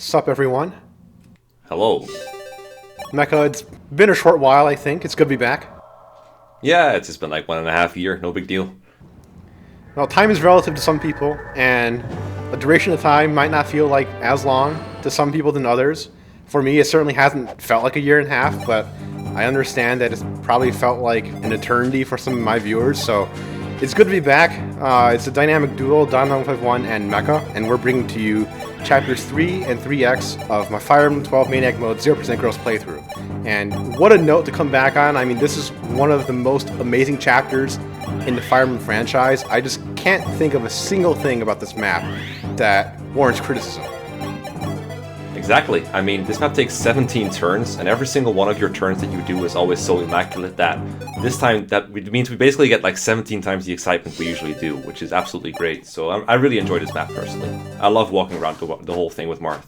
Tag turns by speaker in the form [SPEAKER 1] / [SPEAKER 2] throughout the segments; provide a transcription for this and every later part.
[SPEAKER 1] Sup everyone.
[SPEAKER 2] Hello.
[SPEAKER 1] Mekkah, it's been a short while, I think. It's good to be back.
[SPEAKER 2] Yeah, it's just been like 1.5 years, no big deal.
[SPEAKER 1] Well, time is relative to some people, and the duration of time might not feel like as long to some people than others. For me, it certainly hasn't felt like a year and a half, but I understand that it's probably felt like an eternity for some of my viewers, so it's good to be back. It's a dynamic duo, Don951 and Mekkah, and we're bringing to you Chapters 3 and 3X of my Fire Emblem 12 Maniac Mode 0% Gross playthrough. And what a note to come back on. I mean, this is one of the most amazing chapters in the Fire Emblem franchise. I just can't think of a single thing about this map that warrants criticism.
[SPEAKER 2] Exactly. I mean, this map takes 17 turns, and every single one of your turns that you do is always so immaculate that this time that means we basically get like 17 times the excitement we usually do, which is absolutely great. So I really enjoy this map personally. I love walking around the whole thing with Marth.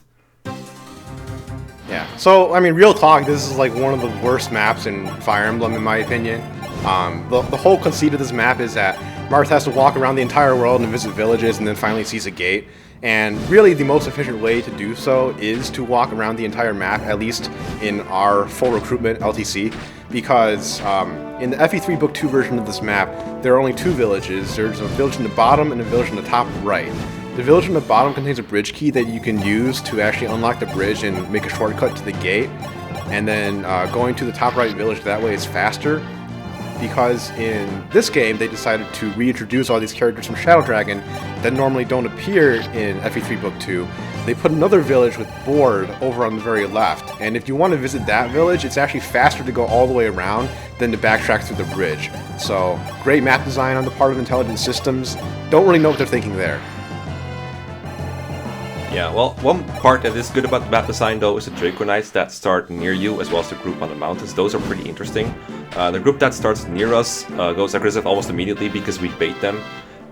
[SPEAKER 1] Yeah. So, I mean, real talk, this is like one of the worst maps in Fire Emblem, in my opinion. The whole conceit of this map is that Marth has to walk around the entire world and visit villages and then finally sees a gate. And really the most efficient way to do so is to walk around the entire map, at least in our full recruitment LTC, because in the FE3 Book 2 version of this map, there are only two villages. There's a village in the bottom and a village in the top right. The village in the bottom contains a bridge key that you can use to actually unlock the bridge and make a shortcut to the gate. And then going to the top right village that way is faster, because in this game they decided to reintroduce all these characters from Shadow Dragon that normally don't appear in FE3 Book 2. They put another village with board over on the very left, and if you want to visit that village, it's actually faster to go all the way around than to backtrack through the bridge. So, great map design on the part of Intelligent Systems. Don't really know what they're thinking there.
[SPEAKER 2] Yeah, well, one part that is good about the map design though is the Draco Knights that start near you, as well as the group on the mountains. Those are pretty interesting. The group that starts near us goes aggressive almost immediately because we bait them.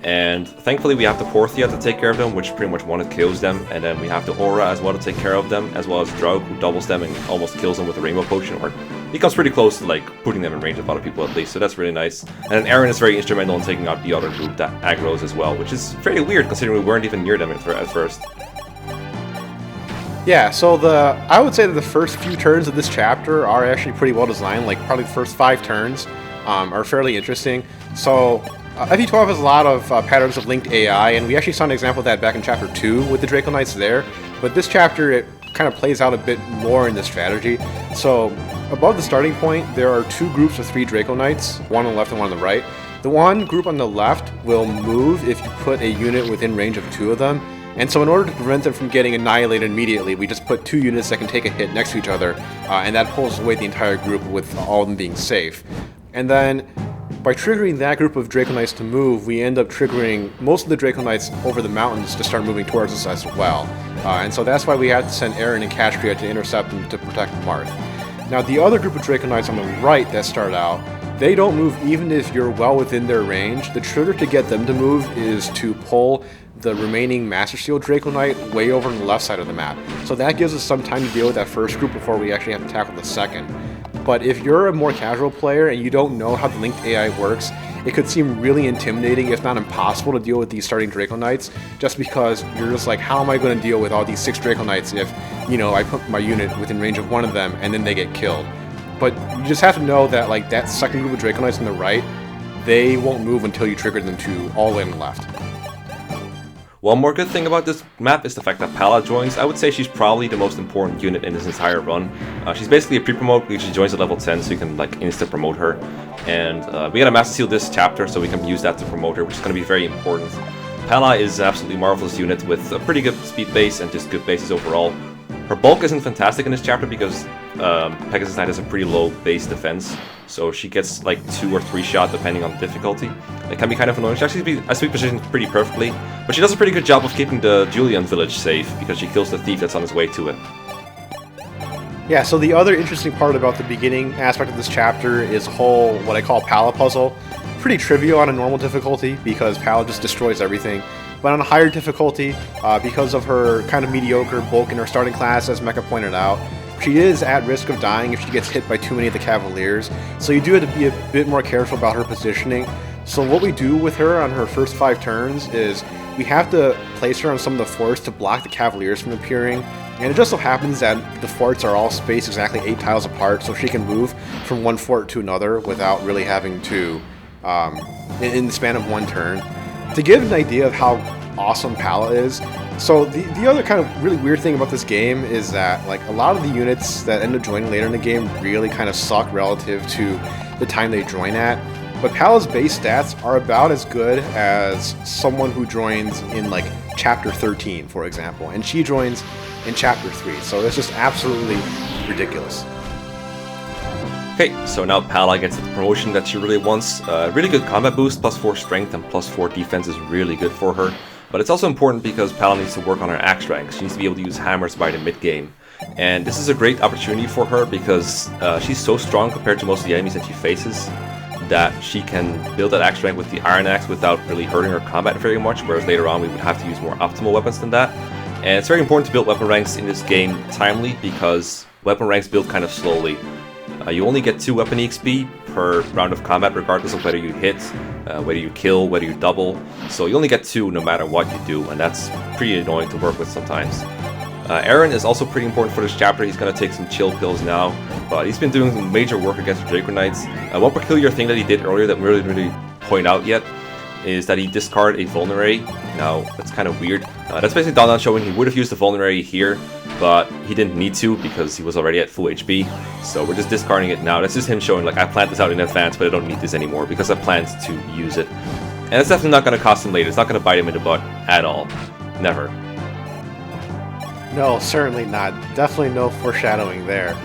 [SPEAKER 2] And thankfully we have the Porthia to take care of them, which pretty much one-hit kills them. And then we have the Aura as well to take care of them, as well as Draug, who doubles them and almost kills them with a Rainbow Potion, or he comes pretty close to like putting them in range of other people at least, so that's really nice. And then Arran is very instrumental in taking out the other group that aggroes as well, which is fairly weird considering we weren't even near them at first.
[SPEAKER 1] Yeah, so I would say that the first few turns of this chapter are actually pretty well designed. Like probably the first 5 turns are fairly interesting. So FE12 has a lot of patterns of linked AI, and we actually saw an example of that back in chapter 2 with the Draco Knights there. But this chapter, it kind of plays out a bit more in this strategy. So above the starting point, there are 2 groups of 3 Draco Knights, one on the left and one on the right. The one group on the left will move if you put a unit within range of 2 of them. And so in order to prevent them from getting annihilated immediately, we just put 2 units that can take a hit next to each other, and that pulls away the entire group with all of them being safe. And then, by triggering that group of Draco Knights to move, we end up triggering most of the Draco Knights over the mountains to start moving towards us as well. And so that's why we had to send Arran and Catria to intercept them to protect Marth. Now the other group of Draco Knights on the right that start out, they don't move even if you're well within their range. The trigger to get them to move is to pull the remaining Master Seal Draco Knight way over on the left side of the map. So that gives us some time to deal with that first group before we actually have to tackle the second. But if you're a more casual player and you don't know how the linked AI works, it could seem really intimidating, if not impossible, to deal with these starting Draco Knights, just because you're just like, how am I going to deal with all these 6 Draco Knights if, you know, I put my unit within range of one of them and then they get killed. But you just have to know that like that second group of Draco Knights on the right, they won't move until you trigger them to all the way on the left.
[SPEAKER 2] One more good thing about this map is the fact that Pala joins. I would say she's probably the most important unit in this entire run. She's basically a pre-promote because she joins at level 10, so you can like insta-promote her. And we got a Master Seal this chapter, so we can use that to promote her, which is going to be very important. Pala is an absolutely marvelous unit with a pretty good speed base and just good bases overall. Her bulk isn't fantastic in this chapter because Pegasus Knight has a pretty low base defense, so she gets like 2 or 3 shot depending on difficulty. It can be kind of annoying. She actually sweep positions pretty perfectly, but she does a pretty good job of keeping the Julian village safe because she kills the thief that's on his way to it.
[SPEAKER 1] Yeah, so the other interesting part about the beginning aspect of this chapter is whole, what I call Pala puzzle. Pretty trivial on a normal difficulty because Pala just destroys everything. But on a higher difficulty, because of her kind of mediocre bulk in her starting class, as Mekkah pointed out, she is at risk of dying if she gets hit by too many of the Cavaliers. So you do have to be a bit more careful about her positioning. So what we do with her on her first 5 turns is we have to place her on some of the forests to block the Cavaliers from appearing. And it just so happens that the forts are all spaced exactly 8 tiles apart, so she can move from one fort to another without really having to, in the span of one turn. To give an idea of how awesome Pala is, so the other kind of really weird thing about this game is that like a lot of the units that end up joining later in the game really kind of suck relative to the time they join at. But Pala's base stats are about as good as someone who joins in like chapter 13, for example, and she joins in chapter 3, so it's just absolutely ridiculous.
[SPEAKER 2] Okay, so now Pala gets the promotion that she really wants. Really good combat boost, +4 strength and +4 defense is really good for her. But it's also important because Pala needs to work on her axe rank. She needs to be able to use hammers by the mid-game. And this is a great opportunity for her because she's so strong compared to most of the enemies that she faces that she can build that axe rank with the Iron Axe without really hurting her combat very much, whereas later on we would have to use more optimal weapons than that. And it's very important to build weapon ranks in this game timely because weapon ranks build kind of slowly. You only get 2 weapon EXP per round of combat regardless of whether you hit, whether you kill, whether you double. So you only get 2 no matter what you do, and that's pretty annoying to work with sometimes. Arran is also pretty important for this chapter. He's going to take some chill pills now, but he's been doing some major work against the Draco Knights. One peculiar thing that he did earlier that we really point out yet is that he discarded a Vulnerary. Now, that's kind of weird. That's basically Don showing he would have used the Vulnerary here, but he didn't need to because he was already at full HP. So we're just discarding it now. That's just him showing, like, I planned this out in advance, but I don't need this anymore because I planned to use it. And it's definitely not going to cost him later. It's not going to bite him in the butt at all. Never.
[SPEAKER 1] No, certainly not. Definitely no foreshadowing there.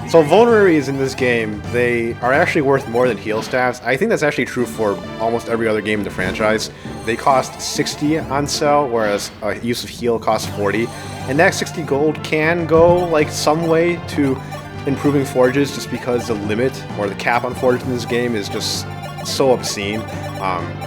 [SPEAKER 1] So vulneraries in this game, they are actually worth more than heal staffs. I think that's actually true for almost every other game in the franchise. They cost 60 on sale, whereas use of heal costs 40. And that 60 gold can go like some way to improving forges just because the limit or the cap on forges in this game is just so obscene.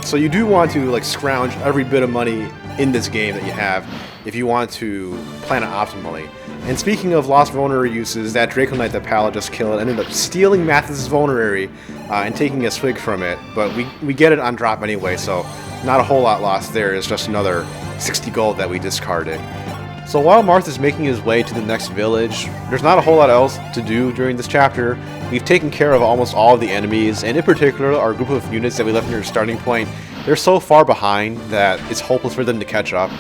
[SPEAKER 1] So you do want to like scrounge every bit of money in this game that you have if you want to plan it optimally. And speaking of lost vulnerary uses, that Draco Knight that Pala just killed ended up stealing Mathis' vulnerary and taking a swig from it, but we get it on drop anyway, so not a whole lot lost there. It's just another 60 gold that we discarded. So while Marth is making his way to the next village, there's not a whole lot else to do during this chapter. We've taken care of almost all of the enemies, and in particular our group of units that we left near the starting point, they're so far behind that it's hopeless for them to catch up.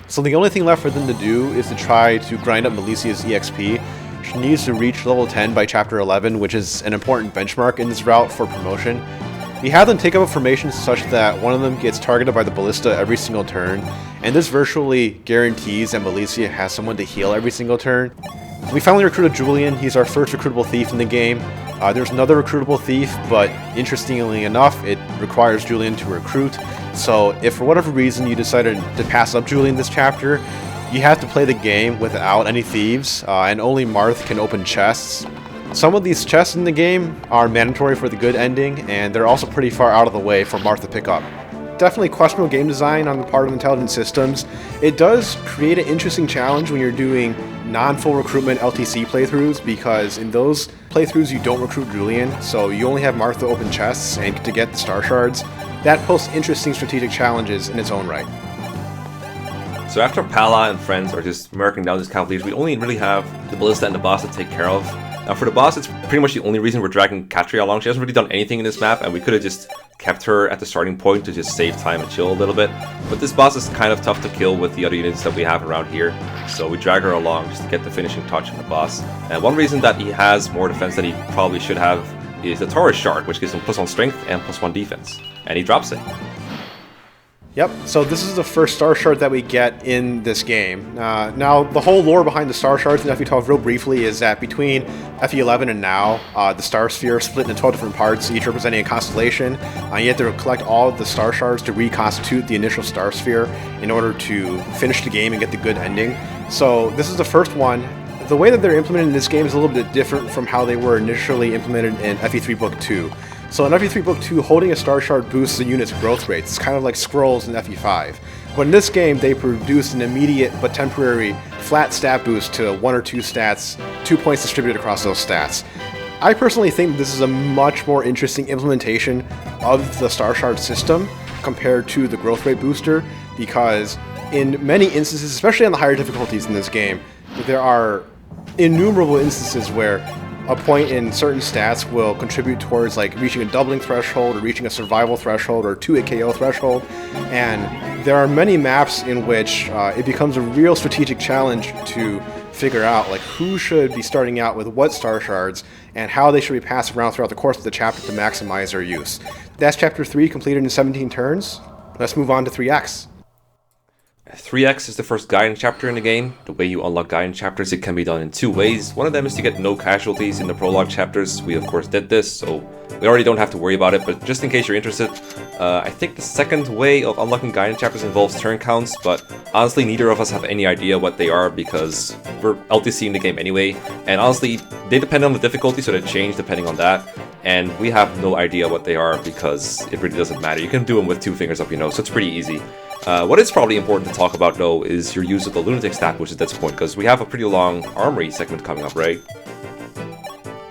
[SPEAKER 1] So the only thing left for them to do is to try to grind up Melicia's EXP. She needs to reach level 10 by chapter 11, which is an important benchmark in this route for promotion. We have them take up a formation such that one of them gets targeted by the ballista every single turn, and this virtually guarantees that Melicia has someone to heal every single turn. We finally recruited Julian. He's our first recruitable thief in the game. There's another recruitable thief, but interestingly enough, it requires Julian to recruit. So if for whatever reason you decided to pass up Julian this chapter, you have to play the game without any thieves, and only Marth can open chests. Some of these chests in the game are mandatory for the good ending, and they're also pretty far out of the way for Marth to pick up. Definitely questionable game design on the part of Intelligent Systems. It does create an interesting challenge when you're doing non-full recruitment LTC playthroughs, because in those playthroughs you don't recruit Julian, so you only have Marth to open chests and to get the star shards. That poses interesting strategic challenges in its own right.
[SPEAKER 2] So after Pala and friends are just murking down these cavaliers, we only really have the ballista and the boss to take care of. Now for the boss, it's pretty much the only reason we're dragging Catria along. She hasn't really done anything in this map, and we could have just kept her at the starting point to just save time and chill a little bit. But this boss is kind of tough to kill with the other units that we have around here, so we drag her along just to get the finishing touch on the boss. And one reason that he has more defense than he probably should have is the Taurus Shard, which gives him +1 strength and +1 defense. And he drops it.
[SPEAKER 1] Yep, so this is the first star shard that we get in this game. Now, the whole lore behind the star shards in FE12 real briefly is that between FE11 and now, the star sphere is split into 12 different parts, each representing a constellation. You have to collect all of the star shards to reconstitute the initial star sphere in order to finish the game and get the good ending. So this is the first one. The way that they're implemented in this game is a little bit different from how they were initially implemented in FE3 Book 2. So in FE3 Book 2, holding a star shard boosts the unit's growth rates. It's kind of like scrolls in FE5. But in this game, they produce an immediate but temporary flat stat boost to 1 or 2 stats, 2 points distributed across those stats. I personally think this is a much more interesting implementation of the star shard system compared to the growth rate booster, because in many instances, especially on the higher difficulties in this game, there are innumerable instances where a point in certain stats will contribute towards like reaching a doubling threshold or reaching a survival threshold or 2-hit KO threshold, and there are many maps in which it becomes a real strategic challenge to figure out like who should be starting out with what star shards and how they should be passed around throughout the course of the chapter to maximize their use. That's chapter 3 completed in 17 turns. Let's move on to 3X.
[SPEAKER 2] 3X is the first guidance chapter in the game. The way you unlock guidance chapters, it can be done in 2 ways. One of them is to get no casualties in the prologue chapters. We of course did this, so we already don't have to worry about it, but just in case you're interested, I think the second way of unlocking guidance chapters involves turn counts, but honestly neither of us have any idea what they are because we're LTCing the game anyway, and honestly they depend on the difficulty, so they change depending on that, and we have no idea what they are because it really doesn't matter. You can do them with 2 fingers up your nose, so it's pretty easy. What is probably important to talk about though is your use of the lunatic stat boost at this point, because we have a pretty long armory segment coming up, right?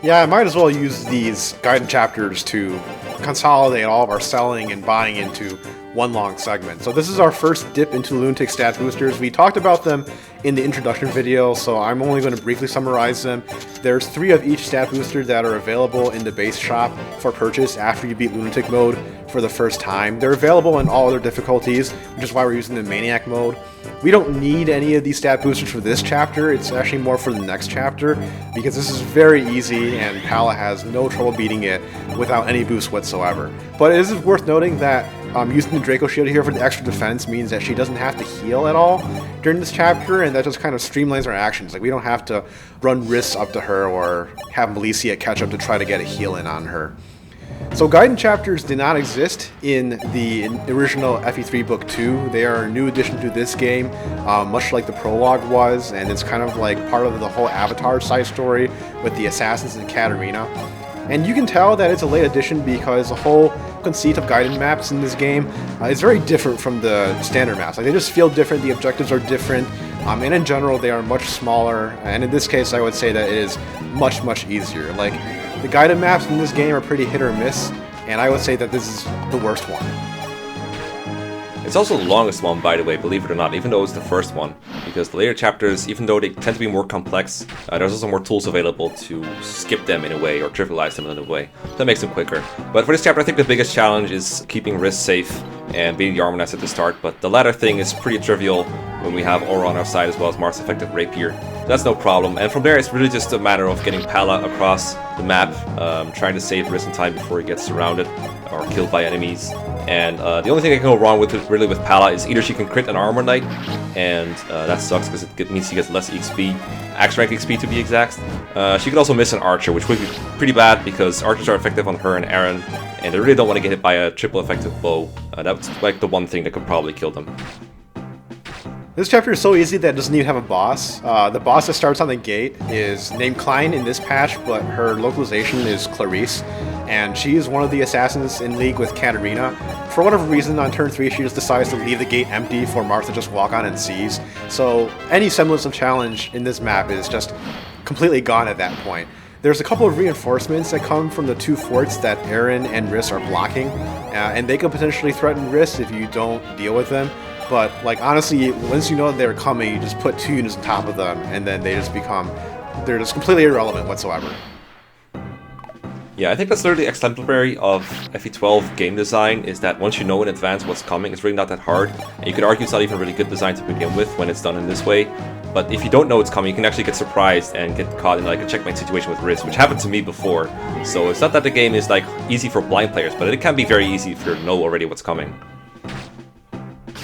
[SPEAKER 1] Yeah, I might as well use these guidance chapters to consolidate all of our selling and buying into one long segment. So this is our first dip into lunatic stat boosters. We talked about them in the introduction video, so I'm only going to briefly summarize them. There's 3 of each stat booster that are available in the base shop for purchase after you beat lunatic mode for the first time. They're available in all other difficulties, which is why we're using the maniac mode. We don't need any of these stat boosters for this chapter. It's actually more for the next chapter because this is very easy and Pala has no trouble beating it without any boost whatsoever. But it is worth noting that using the Dracoshield here for the extra defense means that she doesn't have to heal at all during this chapter, and that just kind of streamlines our actions. Like, we don't have to run risks up to her or have Melissia catch up to try to get a heal in on her. So guidance chapters did not exist in the original FE3 Book 2. They are a new addition to this game, much like the prologue was, and it's kind of like part of the whole Avatar side story with the assassins and Catria. And you can tell that it's a late addition because the whole conceit of guided maps in this game is very different from the standard maps. Like, they just feel different, the objectives are different, and in general they are much smaller, and in this case I would say that it is much, much easier. Like, the guided maps in this game are pretty hit or miss, and I would say that this is the worst one.
[SPEAKER 2] It's also the longest one, by the way, believe it or not, even though it's the first one, because the later chapters, even though they tend to be more complex, there's also more tools available to skip them in a way, or trivialize them in a way. That makes them quicker. But for this chapter, I think the biggest challenge is keeping Riz safe and beating the armor nest at the start, but the latter thing is pretty trivial when we have Aura on our side as well as Mars Effective Rapier. That's no problem, and from there it's really just a matter of getting Pala across the map, trying to save Riz in time before he gets surrounded or killed by enemies. And the only thing that can go wrong with Pala is either she can crit an Armor Knight, and that sucks because it means she gets less XP, Axe rank XP to be exact. She could also miss an Archer, which would be pretty bad because Archers are effective on her and Arran, and they really don't want to get hit by a triple effective bow. That's like the one thing that could probably kill them.
[SPEAKER 1] This chapter is so easy that it doesn't even have a boss. The boss that starts on the gate is named Klein in this patch, but her localization is Clarice, and she is one of the assassins in league with Catria. For whatever reason, on turn 3 she just decides to leave the gate empty for Marth to just walk on and seize. So any semblance of challenge in this map is just completely gone at that point. There's a couple of reinforcements that come from the 2 forts that Arran and Riss are blocking, and they could potentially threaten Riss if you don't deal with them. But, like, honestly, once you know that they're coming, you just put 2 units on top of them, and then they're just completely irrelevant whatsoever.
[SPEAKER 2] Yeah, I think that's literally exemplary of FE12 game design, is that once you know in advance what's coming, it's really not that hard. And you could argue it's not even really good design to begin with when it's done in this way. But if you don't know it's coming, you can actually get surprised and get caught in like a checkmate situation with Riz, which happened to me before. So it's not that the game is like easy for blind players, but it can be very easy if you know already what's coming.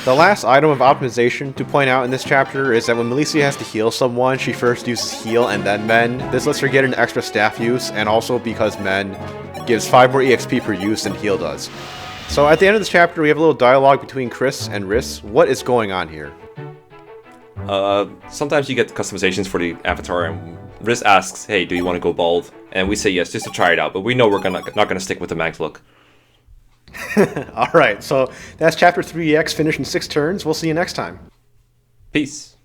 [SPEAKER 1] The last item of optimization to point out in this chapter is that when Melissia has to heal someone, she first uses heal and then mend. This lets her get an extra staff use, and also because mend gives 5 more EXP per use than heal does. So at the end of this chapter, we have a little dialogue between Chris and Riss. What is going on here?
[SPEAKER 2] Sometimes you get customizations for the avatar, and Riz asks, hey, do you want to go bald? And we say yes, just to try it out, but we know we're not gonna stick with the Manx look.
[SPEAKER 1] Alright, so that's chapter 3EX finished in 6 turns. We'll see you next time.
[SPEAKER 2] Peace.